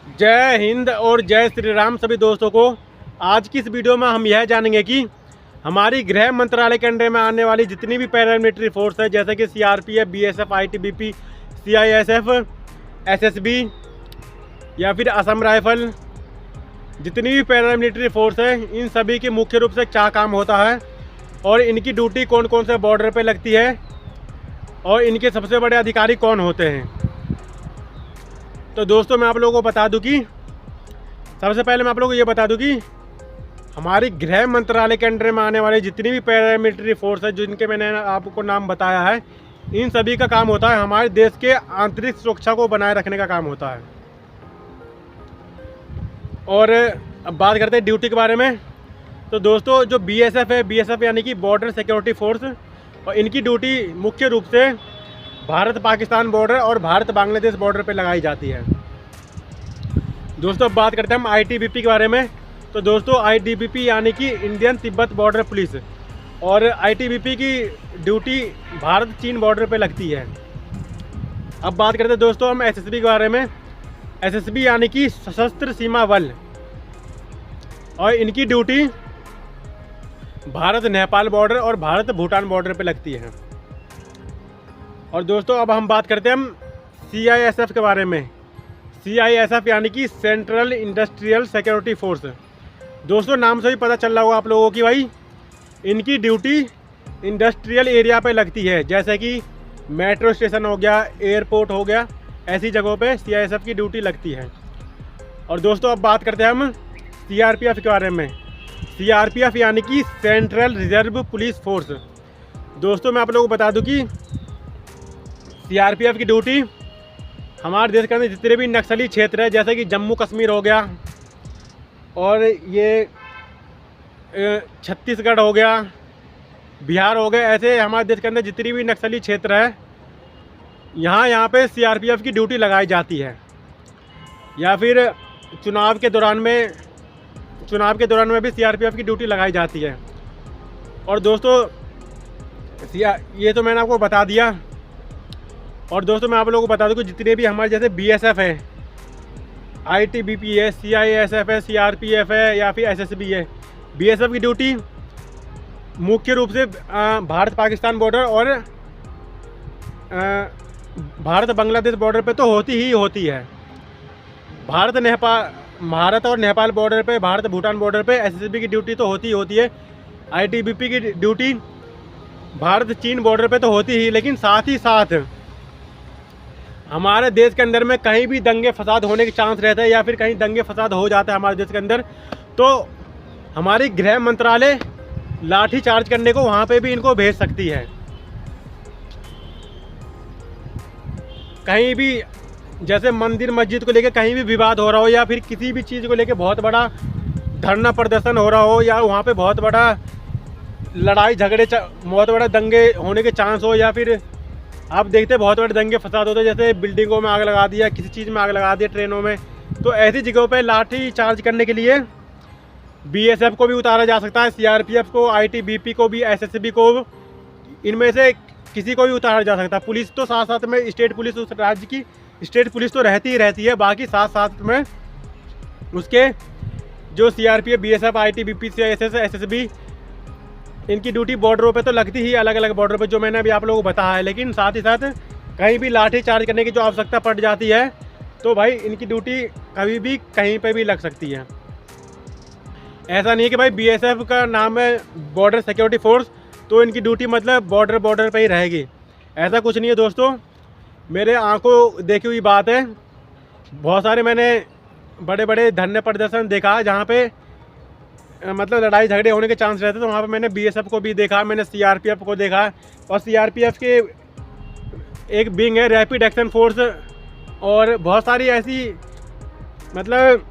जय हिंद और जय श्री राम सभी दोस्तों को। आज की इस वीडियो में हम यह जानेंगे कि हमारी गृह मंत्रालय के अंडर में आने वाली जितनी भी पैरामिलिट्री फोर्स है, जैसे कि CRPF, BSF, ITBP, CISF, SSB या फिर असम राइफल, जितनी भी पैरामिलिट्री फोर्स है, इन सभी के मुख्य रूप से क्या काम होता है और इनकी ड्यूटी कौन कौन से बॉर्डर पर लगती है और इनके सबसे बड़े अधिकारी कौन होते हैं। तो दोस्तों मैं आप लोगों को बता दूं कि सबसे पहले मैं आप लोगों को ये बता दूं कि हमारी गृह मंत्रालय के अंडर में आने वाली जितनी भी पैरामिलिट्री फोर्स है, जिनके मैंने आपको नाम बताया है, इन सभी का काम होता है हमारे देश के आंतरिक सुरक्षा को बनाए रखने का काम होता है। और अब बात करते हैं ड्यूटी के बारे में। तो दोस्तों जो बीएसएफ है, बीएसएफ यानी कि बॉर्डर सिक्योरिटी फोर्स, और इनकी ड्यूटी मुख्य रूप से भारत पाकिस्तान बॉर्डर और भारत बांग्लादेश बॉर्डर पे लगाई जाती है। दोस्तों अब बात करते हैं हम आईटीबीपी के बारे में। तो दोस्तों आईटीबीपी यानी कि इंडियन तिब्बत बॉर्डर पुलिस, और आईटीबीपी की ड्यूटी भारत चीन बॉर्डर पे लगती है। अब बात करते हैं दोस्तों हम एसएसबी के बारे में। एसएसबी यानी कि सशस्त्र सीमा बल, और इनकी ड्यूटी भारत नेपाल बॉर्डर और भारत भूटान बॉर्डर पे लगती है। और दोस्तों अब हम बात करते हैं हम सीआईएसएफ के बारे में। सीआईएसएफ यानी कि सेंट्रल इंडस्ट्रियल सिक्योरिटी फोर्स। दोस्तों नाम से भी पता चल रहा होगा आप लोगों की भाई इनकी ड्यूटी इंडस्ट्रियल एरिया पे लगती है, जैसे कि मेट्रो स्टेशन हो गया, एयरपोर्ट हो गया, ऐसी जगहों पे सीआईएसएफ की ड्यूटी लगती है। और दोस्तों अब बात करते हैं हम सीआरपीएफ के बारे में। सीआरपीएफ यानी कि सेंट्रल रिजर्व पुलिस फोर्स। दोस्तों मैं आप लोगों को बता दूं कि सीआरपीएफ की ड्यूटी हमारे देश के अंदर जितने भी नक्सली क्षेत्र है, जैसे कि जम्मू कश्मीर हो गया और ये छत्तीसगढ़ हो गया, बिहार हो गया, ऐसे हमारे देश के अंदर जितनी भी नक्सली क्षेत्र है, यहाँ पे सीआरपीएफ की ड्यूटी लगाई जाती है। या फिर चुनाव के दौरान में भी सीआरपीएफ की ड्यूटी लगाई जाती है। और दोस्तों ये तो मैंने आपको बता दिया। और दोस्तों मैं आप लोगों को बता दूं कि जितने भी हमारे जैसे बीएसएफ है, आईटीबीपी है, सीआईएसएफ है, सीआरपीएफ है या फिर एसएसबी है, बीएसएफ की ड्यूटी मुख्य रूप से भारत पाकिस्तान बॉर्डर और भारत बांग्लादेश बॉर्डर पे तो होती ही होती है। भारत और नेपाल बॉर्डर पे, भारत भूटान बॉर्डर पे एसएसबी की ड्यूटी तो होती ही होती है। आईटीबीपी की ड्यूटी भारत चीन बॉर्डर पे तो होती ही, लेकिन साथ ही साथ हमारे देश के अंदर में कहीं भी दंगे फसाद होने के चांस रहते हैं या फिर कहीं दंगे फसाद हो जाते हैं हमारे देश के अंदर, तो हमारी गृह मंत्रालय लाठी चार्ज करने को वहाँ पे भी इनको भेज सकती है। कहीं भी जैसे मंदिर मस्जिद को लेकर कहीं भी विवाद हो रहा हो या फिर किसी भी चीज़ को लेकर बहुत बड़ा धरना प्रदर्शन हो रहा हो या वहाँ पे बहुत बड़ा लड़ाई झगड़े, बहुत बड़ा दंगे होने के चांस हो, या फिर आप देखते हैं बहुत बड़े दंगे फसाद होते हैं, जैसे बिल्डिंगों में आग लगा दिया, किसी चीज़ में आग लगा दिया, ट्रेनों में, तो ऐसी जगहों पे लाठी चार्ज करने के लिए बीएसएफ को भी उतारा जा सकता है, सीआरपीएफ को, आईटीबीपी को भी, एसएसबी को, इनमें से किसी को भी उतारा जा सकता है। पुलिस तो साथ साथ में स्टेट पुलिस, उस राज्य की स्टेट पुलिस तो रहती ही रहती है, बाकी साथ साथ में उसके जो CRPF, BSF, ITBP, CISF, SSB, इनकी ड्यूटी बॉर्डरों पे तो लगती ही अलग अलग बॉर्डर पे, जो मैंने अभी आप लोगों को बताया है। लेकिन साथ ही साथ कहीं भी लाठी चार्ज करने की जो आवश्यकता पड़ जाती है, तो भाई इनकी ड्यूटी कभी भी कहीं पे भी लग सकती है। ऐसा नहीं है कि भाई बीएसएफ का नाम है बॉर्डर सिक्योरिटी फोर्स तो इनकी ड्यूटी मतलब बॉर्डर पे ही रहेगी, ऐसा कुछ नहीं है दोस्तों। मेरे आंखों देखी हुई बात है, बहुत सारे मैंने बड़े बड़े धरने प्रदर्शन देखा जहाँ पे मतलब लड़ाई झगड़े होने के चांस रहते, तो वहाँ पे मैंने बीएसएफ को भी देखा, मैंने सीआरपीएफ को देखा, और सीआरपीएफ के एक विंग है रैपिड एक्शन फोर्स, और बहुत सारी ऐसी मतलब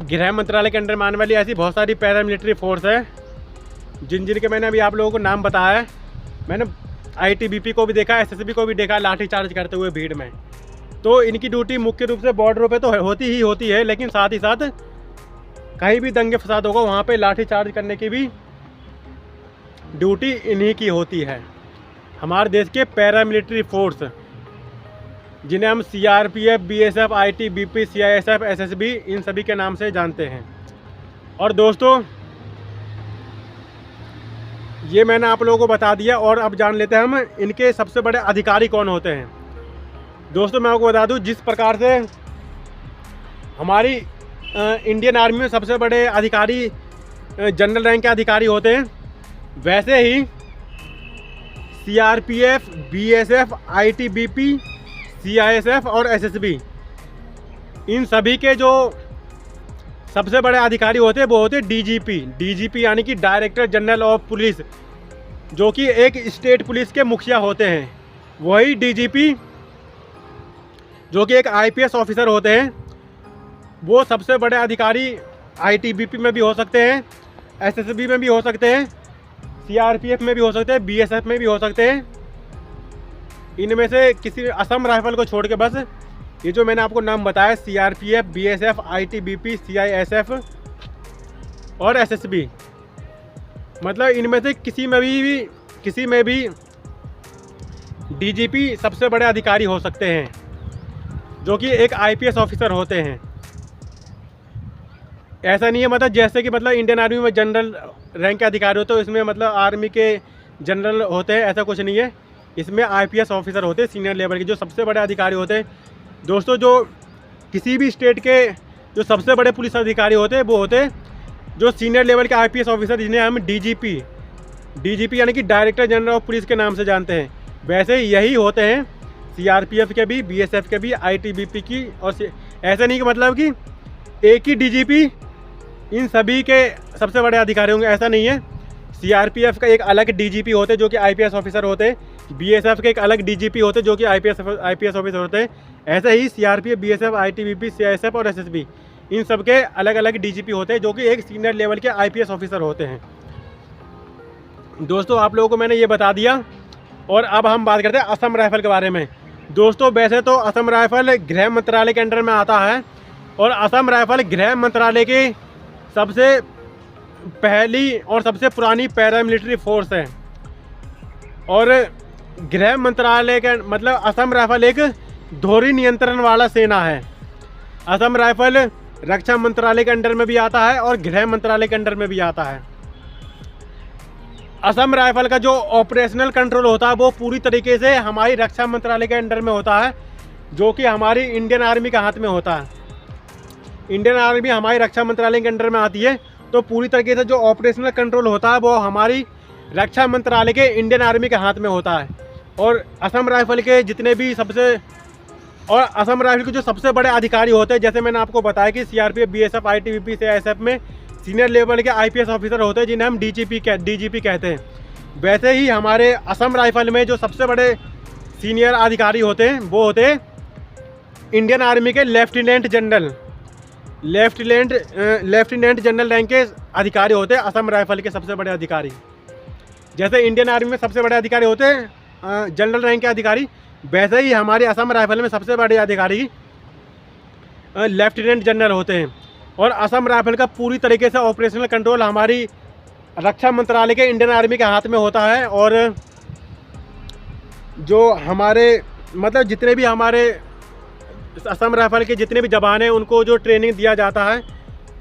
गृह मंत्रालय के अंडर में आने वाली ऐसी बहुत सारी पैरामिलिट्री फोर्स है जिनके मैंने अभी आप लोगों को नाम बताया है। मैंने आईटीबीपी को भी देखा, एसएसबी को भी देखा लाठी चार्ज करते हुए भीड़ में। तो इनकी ड्यूटी मुख्य रूप से बॉर्डरों पे तो होती ही होती है, लेकिन साथ ही साथ कहीं भी दंगे फसाद होगा वहाँ पे लाठी चार्ज करने की भी ड्यूटी इन्हीं की होती है, हमारे देश के पैरामिलिट्री फोर्स। जिन्हें हम CRPF, BSF, ITBP, CISF, SSB इन सभी के नाम से जानते हैं। और दोस्तों ये मैंने आप लोगों को बता दिया, और अब जान लेते हैं हम इनके सबसे बड़े अधिकारी कौन होते हैं। दोस्तों मैं आपको बता दूं, जिस प्रकार से हमारी इंडियन आर्मी में सबसे बड़े अधिकारी जनरल रैंक के अधिकारी होते हैं, वैसे ही CRPF, BSF, ITBP, CISF और SSB इन सभी के जो सबसे बड़े अधिकारी होते हैं वो होते हैं DGP यानी कि डायरेक्टर जनरल ऑफ पुलिस, जो कि एक स्टेट पुलिस के मुखिया होते हैं। वही DGP जो कि एक IPS ऑफिसर होते हैं, वो सबसे बड़े अधिकारी ITBP में भी हो सकते हैं, SSB में भी हो सकते हैं, CRPF में भी हो सकते हैं, BSF में भी हो सकते हैं। इनमें से किसी असम राइफल को छोड़ के बस ये जो मैंने आपको नाम बताया CRPF, BSF, ITBP, CISF और SSB, मतलब इनमें से किसी में भी DGP सबसे बड़े अधिकारी हो सकते हैं, जो कि एक IPS ऑफिसर होते हैं। ऐसा नहीं है मतलब जैसे कि मतलब इंडियन आर्मी में जनरल रैंक के अधिकारी होते हैं, इसमें मतलब आर्मी के जनरल होते हैं, ऐसा कुछ नहीं है। इसमें IPS ऑफिसर होते हैं सीनियर लेवल के, जो सबसे बड़े अधिकारी होते हैं। दोस्तों जो किसी भी स्टेट के जो सबसे बड़े पुलिस अधिकारी होते हैं वो होते हैं जो सीनियर लेवल के IPS ऑफिसर, जिन्हें हम DGP यानी कि डायरेक्टर जनरल ऑफ पुलिस के नाम से जानते हैं। वैसे यही होते हैं CRPF के भी, BSF के भी, ITBP की। और ऐसा नहीं कि मतलब कि एक ही DGP इन सभी के सबसे बड़े अधिकारी होंगे, ऐसा नहीं है। CRPF का एक अलग DGP होते हैं जो कि IPS ऑफिसर होते हैं, BSF के एक अलग DGP होते हैं जो कि IPS ऑफिसर होते हैं। ऐसे ही CRPF, BSF, ITBP, CISF और SSB इन सब के अलग अलग DGP होते हैं जो कि एक सीनियर लेवल के IPS ऑफिसर होते हैं। दोस्तों आप लोगों को मैंने ये बता दिया, और अब हम बात करते हैं असम राइफल के बारे में। दोस्तों वैसे तो असम राइफल गृह मंत्रालय के अंडर में आता है, और असम राइफल गृह मंत्रालय की सबसे पहली और सबसे पुरानी पैरामिलिट्री फोर्स है। और गृह मंत्रालय के मतलब असम राइफल एक धोरी नियंत्रण वाला सेना है। असम राइफल रक्षा मंत्रालय के अंडर में भी आता है और गृह मंत्रालय के अंडर में भी आता है। असम राइफल का जो ऑपरेशनल कंट्रोल होता है वो पूरी तरीके से हमारी रक्षा मंत्रालय के अंडर में होता है, जो कि हमारी इंडियन आर्मी के हाथ में होता है। इंडियन आर्मी हमारी रक्षा मंत्रालय के अंडर में आती है, तो पूरी तरीके से जो ऑपरेशनल कंट्रोल होता है वो हमारी रक्षा मंत्रालय के इंडियन आर्मी के हाथ में होता है। और असम राइफल के जितने भी असम राइफल के जो सबसे बड़े अधिकारी होते हैं, जैसे मैंने आपको बताया कि CRPF, BSF, ITBP, CISF में सीनियर लेवल के IPS ऑफिसर होते हैं जिन्हें हम DGP कहते हैं। वैसे ही हमारे असम राइफल में जो सबसे बड़े सीनियर अधिकारी होते हैं वो होते हैं इंडियन आर्मी के लेफ्टिनेंट जनरल रैंक के अधिकारी होते हैं असम राइफल के सबसे बड़े अधिकारी। जैसे इंडियन आर्मी में सबसे बड़े अधिकारी होते हैं जनरल रैंक के अधिकारी, वैसे ही हमारे असम राइफल में सबसे बड़े अधिकारी लेफ्टिनेंट जनरल होते हैं। और असम राइफल का पूरी तरीके से ऑपरेशनल कंट्रोल हमारी रक्षा मंत्रालय के इंडियन आर्मी के हाथ में होता है। और जो हमारे मतलब जितने भी हमारे असम राइफल के जितने भी जवान हैं उनको जो ट्रेनिंग दिया जाता है,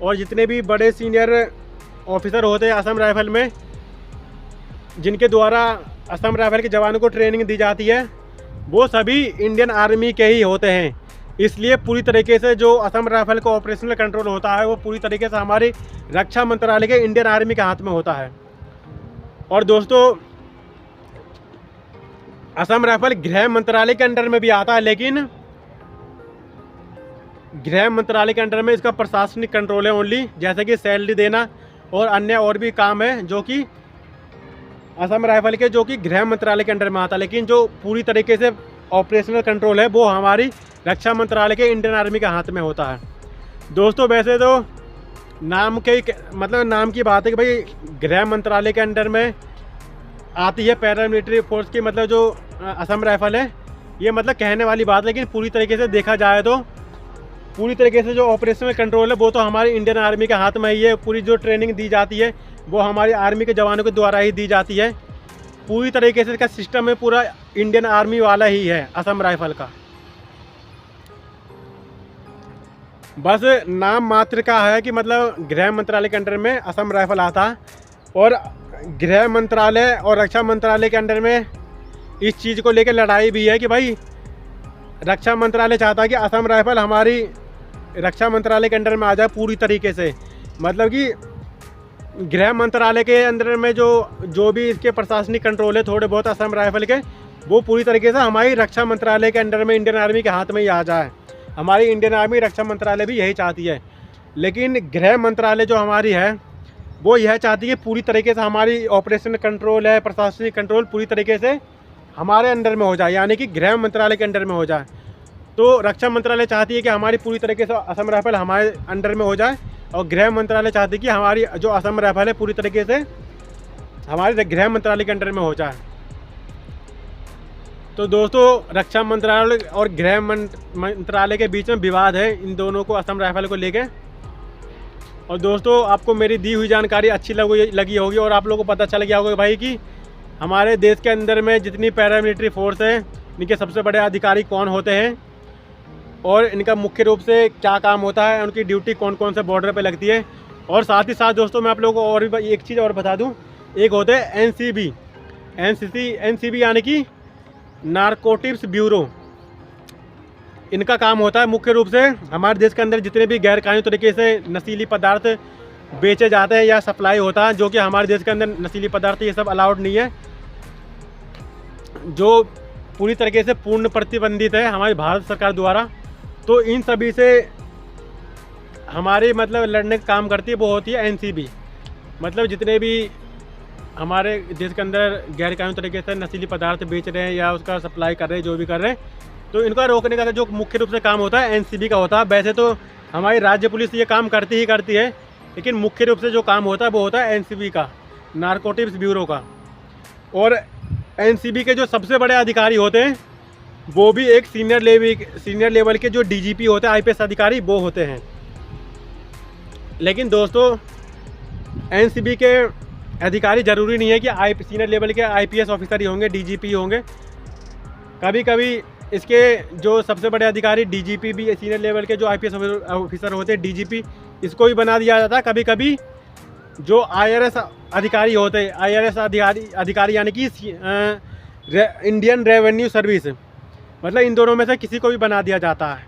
और जितने भी बड़े सीनियर ऑफिसर होते हैं असम राइफल में जिनके द्वारा असम राइफल के जवानों को ट्रेनिंग दी जाती है, वो सभी इंडियन आर्मी के ही होते हैं। इसलिए पूरी तरीके से जो असम राइफल का ऑपरेशनल कंट्रोल होता है वो पूरी तरीके से हमारी रक्षा मंत्रालय के इंडियन आर्मी के हाथ में होता है। और दोस्तों असम राइफल गृह मंत्रालय के अंडर में भी आता है, लेकिन गृह मंत्रालय के अंडर में इसका प्रशासनिक कंट्रोल है ओनली, जैसे कि सैलरी देना और अन्य और भी काम है जो कि असम राइफल के जो कि गृह मंत्रालय के अंडर में आता है। लेकिन जो पूरी तरीके से ऑपरेशनल कंट्रोल है वो हमारी रक्षा मंत्रालय के इंडियन आर्मी के हाथ में होता है। दोस्तों वैसे तो नाम की बात है कि भाई गृह मंत्रालय के अंडर में आती है पैरामिलिट्री फोर्स की, मतलब जो असम राइफल है, ये मतलब कहने वाली बात है। लेकिन पूरी तरीके से देखा जाए तो पूरी तरीके से जो ऑपरेशनल कंट्रोल है वो तो हमारी इंडियन आर्मी के हाथ में ही है। पूरी जो ट्रेनिंग दी जाती है वो हमारी आर्मी के जवानों के द्वारा ही दी जाती है। पूरी तरीके से इसका सिस्टम है पूरा इंडियन आर्मी वाला ही है असम राइफल का। बस नाम मात्र का है कि मतलब गृह मंत्रालय के अंडर में असम राइफल आता है, और गृह मंत्रालय और रक्षा मंत्रालय के अंडर में इस चीज़ को लेकर लड़ाई भी है कि भाई रक्षा मंत्रालय चाहता है कि असम राइफल हमारी रक्षा मंत्रालय के अंडर में आ जाए पूरी तरीके से। मतलब कि गृह मंत्रालय के अंदर में जो भी इसके प्रशासनिक कंट्रोल है थोड़े बहुत असम राइफल के, वो पूरी तरीके से हमारी रक्षा मंत्रालय के अंडर में इंडियन आर्मी के हाथ में ही आ जाए। हमारी इंडियन आर्मी रक्षा मंत्रालय भी यही चाहती है, लेकिन गृह मंत्रालय जो हमारी है वो यह चाहती है पूरी तरीके से हमारी ऑपरेशन कंट्रोल है, प्रशासनिक कंट्रोल पूरी तरीके से हमारे अंडर में हो जाए, यानी कि गृह मंत्रालय के अंडर में हो जाए। तो रक्षा मंत्रालय चाहती है कि हमारी पूरी तरीके से असम राइफल हमारे अंडर में हो जाए, और गृह मंत्रालय चाहती है कि हमारी जो असम राइफल है पूरी तरीके से हमारे गृह मंत्रालय के अंडर में हो जाए। तो दोस्तों रक्षा मंत्रालय और गृह मंत्रालय के बीच में विवाद है इन दोनों को, असम राइफल को लेके। और दोस्तों आपको मेरी दी हुई जानकारी अच्छी लगी होगी, और आप लोगों को पता चल गया होगा भाई कि हमारे देश के अंदर में जितनी पैरामिलिट्री फोर्स है इनके सबसे बड़े अधिकारी कौन होते हैं, और इनका मुख्य रूप से क्या काम होता है, उनकी ड्यूटी कौन कौन से बॉर्डर पे लगती है। और साथ ही साथ दोस्तों मैं आप लोगों को और भी एक चीज़ और बता दूं, एक होते हैं एनसीबी यानी कि नारकोटिक्स ब्यूरो। इनका काम होता है मुख्य रूप से हमारे देश के अंदर जितने भी गैर कानूनी तरीके से नशीली पदार्थ बेचे जाते हैं या सप्लाई होता है, जो कि हमारे देश के अंदर नशीली पदार्थ ये सब अलाउड नहीं है, जो पूरी तरीके से पूर्ण प्रतिबंधित है हमारी भारत सरकार द्वारा। तो इन सभी से हमारे मतलब लड़ने का काम करती है वो होती है एनसीबी। मतलब जितने भी हमारे देश के अंदर गैर कानूनी तरीके से नशीली पदार्थ बेच रहे हैं या उसका सप्लाई कर रहे हैं, जो भी कर रहे हैं, तो इनका रोकने का जो मुख्य रूप से काम होता है एनसीबी का होता है। वैसे तो हमारी राज्य पुलिस ये काम करती ही करती है, लेकिन मुख्य रूप से जो काम होता है वो होता है एनसीबी का, नारकोटिक्स ब्यूरो का। और एनसीबी के जो सबसे बड़े अधिकारी होते हैं वो भी एक सीनियर लेवल के जो डीजीपी होते हैं, आईपीएस अधिकारी, वो होते हैं। लेकिन दोस्तों एनसीबी के अधिकारी ज़रूरी नहीं है कि सीनियर लेवल के आईपीएस ऑफिसर ही होंगे, डीजीपी होंगे। कभी कभी इसके जो सबसे बड़े अधिकारी डीजीपी भी, सीनियर लेवल के जो आईपीएस ऑफिसर होते हैं डीजीपी, इसको भी बना दिया जाता है। कभी कभी जो आईआरएस अधिकारी होते हैं, आईआरएस अधिकारी यानी कि इंडियन रेवेन्यू सर्विस, मतलब इन दोनों में से किसी को भी बना दिया जाता है।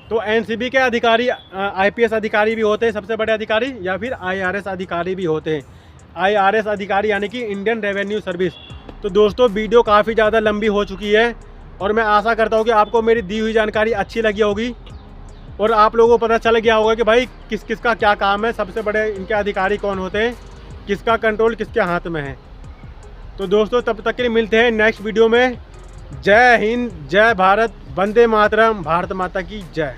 तो एनसीबी के अधिकारी आईपीएस अधिकारी भी होते हैं सबसे बड़े अधिकारी, या फिर आईआरएस अधिकारी भी होते हैं। आईआरएस अधिकारी यानी कि इंडियन रेवेन्यू सर्विस। तो दोस्तों वीडियो काफ़ी ज़्यादा लंबी हो चुकी है, और मैं आशा करता हूँ कि आपको मेरी दी हुई जानकारी अच्छी लगी होगी, और आप लोगों को पता चल गया होगा कि भाई किस किस का क्या काम है, सबसे बड़े इनके अधिकारी कौन होते हैं, किसका कंट्रोल किसके हाथ में है। तो दोस्तों तब तक के लिए मिलते हैं नेक्स्ट वीडियो में। जय हिंद, जय भारत, वंदे मातरम, भारत माता की जय।